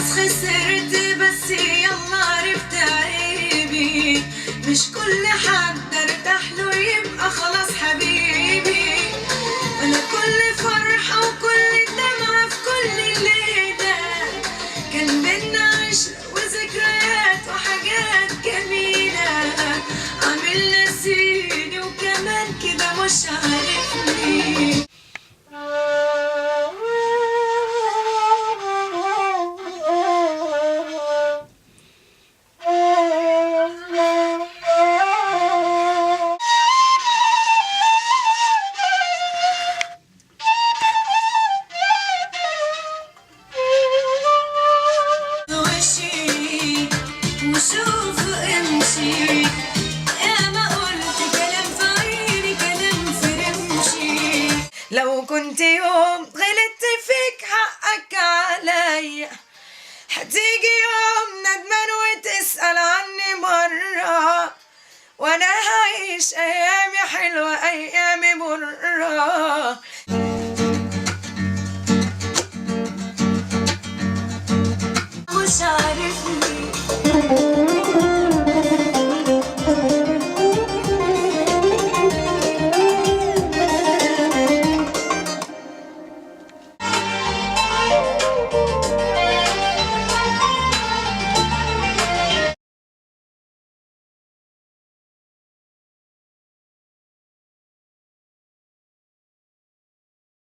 خسرت بس يلا عرفت عيبي، مش كل حد ارتاح له يبقى خلاص حبيبي، ولا كل فرحة وكل دمعة في كل ليلة كان بينا عشرة وذكريات وحاجات جميلة، عامل نسيني وكمان كده مش عارفني. وشوف امشي يا ما قلت كلام في عيني كلام في رمشي، لو كنت يوم غلطت فيك حقك عليا، هتيجي يوم ندمان وتسأل عني مرة، وانا هعيش ايامي حلوة ايامي مرة. مش عارفني